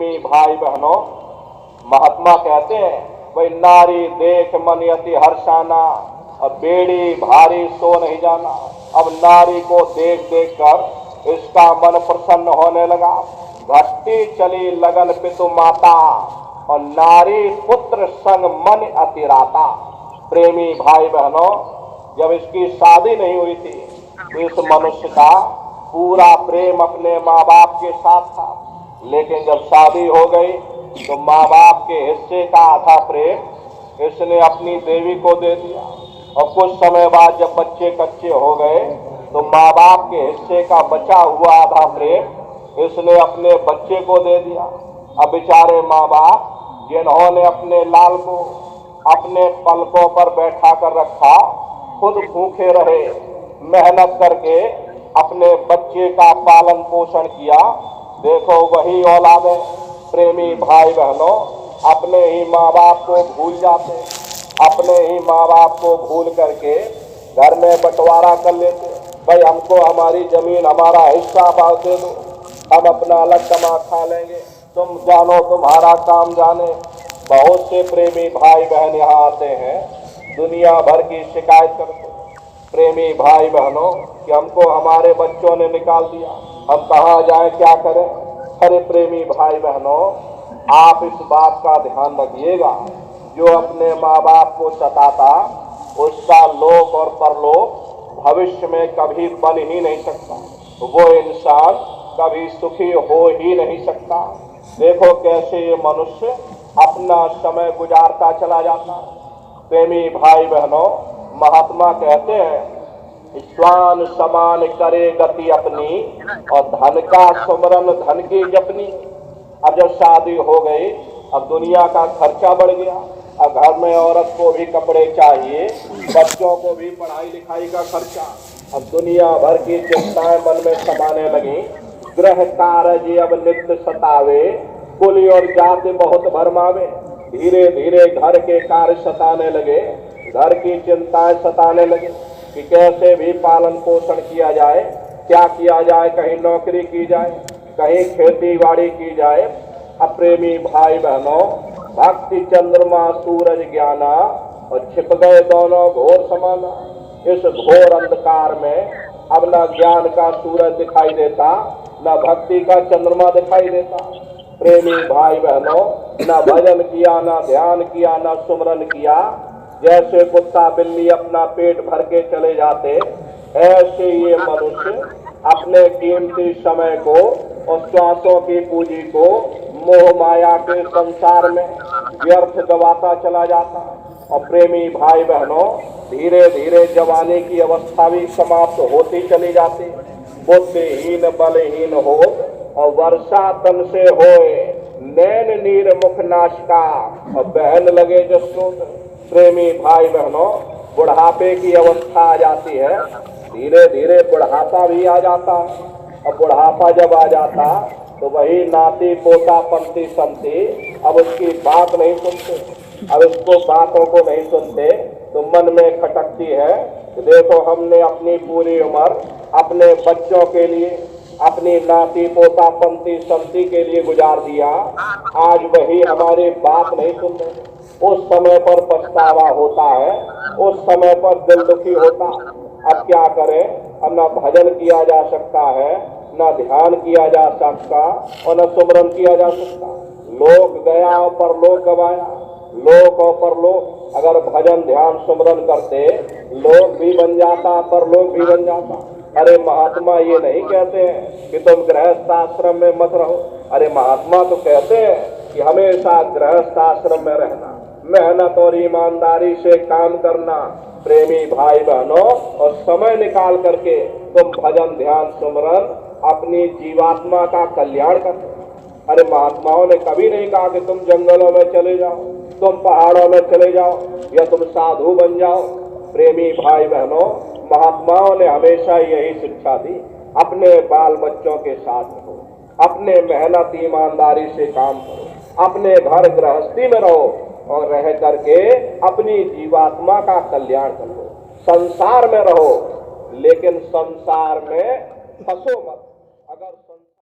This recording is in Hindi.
प्रेमी भाई बहनों, महात्मा कहते हैं भाई नारी देख मन यति हर्षाना, अब बेड़ी भारी सो नहीं जाना। अब नारी को देख देख कर इसका मन प्रसन्न होने लगा। घटती चली लगन पितु माता, और नारी पुत्र संग मन अतिराता। प्रेमी भाई बहनों, जब इसकी शादी नहीं हुई थी तो इस मनुष्य का पूरा प्रेम अपने माँ बाप के साथ था, लेकिन जब शादी हो गई तो माँ बाप के हिस्से का आधा प्रेम इसने अपनी देवी को दे दिया। और कुछ समय बाद जब बच्चे कच्चे हो गए तो माँ बाप के हिस्से का बचा हुआ आधा प्रेम इसने अपने बच्चे को दे दिया। अब बेचारे माँ बाप जिन्होंने अपने लाल को अपने पलकों पर बैठा कर रखा, खुद भूखे रहे, मेहनत करके अपने बच्चे का पालन पोषण किया, देखो वही औलादे प्रेमी भाई बहनों अपने ही माँ बाप को भूल जाते, अपने ही माँ बाप को भूल करके घर में बंटवारा कर लेते। भाई हमको हमारी जमीन हमारा हिस्सा बांट दे दो, हम अपना अलग कमा खा लेंगे, तुम जानो तुम्हारा काम जाने। बहुत से प्रेमी भाई बहन यहाँ आते हैं, दुनिया भर की शिकायत करते प्रेमी भाई बहनों कि हमको हमारे बच्चों ने निकाल दिया, हम कहाँ जाएं, क्या करें। अरे प्रेमी भाई बहनों, आप इस बात का ध्यान रखिएगा, जो अपने माँ बाप को सताता उसका लोक और परलोक भविष्य में कभी बन ही नहीं सकता, वो इंसान कभी सुखी हो ही नहीं सकता। देखो कैसे ये मनुष्य अपना समय गुजारता चला जाता। प्रेमी भाई बहनों, महात्मा कहते हैं स्वान समान करे गति अपनी, और धन का सुमरन धन की जपनी। अब जब शादी हो गई, अब दुनिया का खर्चा बढ़ गया, अब घर में औरत को भी कपड़े चाहिए, बच्चों को भी पढ़ाई लिखाई का खर्चा, अब दुनिया भर की चिंताएं मन में समाने लगी। गृह कार्य अब नित्य सतावे, कुल और जाति बहुत भरमावे। धीरे धीरे घर के कार्य सताने लगे, घर की चिंताएं सताने लगे कि कैसे भी पालन पोषण किया जाए, क्या किया जाए, कहीं नौकरी की जाए, कहीं खेती बाड़ी की जाए। अब प्रेमी भाई बहनों, भक्ति चंद्रमा सूरज ज्ञाना, और छिप गए दोनों घोर समाना। इस घोर अंधकार में अब न ज्ञान का सूरज दिखाई देता, न भक्ति का चंद्रमा दिखाई देता। प्रेमी भाई बहनों, न भजन किया, न ध्यान किया, न सुमरन किया। जैसे कुत्ता बिल्ली अपना पेट भर के चले जाते, ऐसे ये मनुष्य अपने कीमती समय को और श्वासों की पूंजी को मोह माया के संसार में व्यर्थ गवाता चला जाता। और प्रेमी भाई बहनों, धीरे धीरे जवानी की अवस्था भी समाप्त होती चली जाती। बुद्धिहीन बलहीन हो और वर्षा तन से होए, नैन नीर मुख नाशका, और बहन लगे जसोत। प्रेमी भाई बहनों, बुढ़ापे की अवस्था आ जाती है, धीरे धीरे बुढ़ापा भी आ जाता है। अब बुढ़ापा जब आ जाता तो वही नाती पोता पंथी संती अब उसकी बात नहीं सुनते, अब उसको बातों को नहीं सुनते तो मन में खटकती है कि देखो हमने अपनी पूरी उम्र अपने बच्चों के लिए, अपनी नाती पोता पंथी संती के लिए गुजार दिया, आज वही हमारी बात नहीं सुनते। उस समय पर पछतावा होता है, उस समय पर दिल दुखी होता। अब क्या करें, अब न भजन किया जा सकता है, न ध्यान किया जा सकता और न सुमरन किया जा सकता। लोक गया और परलोक गवाया। लोक और परलोक अगर भजन ध्यान सुमरन करते, लोक भी बन जाता, परलोक भी बन जाता। अरे महात्मा ये नहीं कहते हैं कि तुम गृहस्थ आश्रम में मत रहो। अरे महात्मा तो कहते हैं कि हमेशा गृहस्थ आश्रम में रहना, मेहनत और ईमानदारी से काम करना। प्रेमी भाई बहनों, और समय निकाल करके तुम भजन ध्यान सुमरन अपनी जीवात्मा का कल्याण करते। अरे महात्माओं ने कभी नहीं कहा कि तुम जंगलों में चले जाओ, तुम पहाड़ों में चले जाओ, या तुम साधु बन जाओ। प्रेमी भाई बहनों, महात्माओं ने हमेशा यही शिक्षा दी, अपने बाल बच्चों के साथ रहो, अपने मेहनत ईमानदारी से काम करो, अपने घर गृहस्थी में रहो और रह करके अपनी जीवात्मा का कल्याण करो। संसार में रहो, लेकिन संसार में फंसो मत। अगर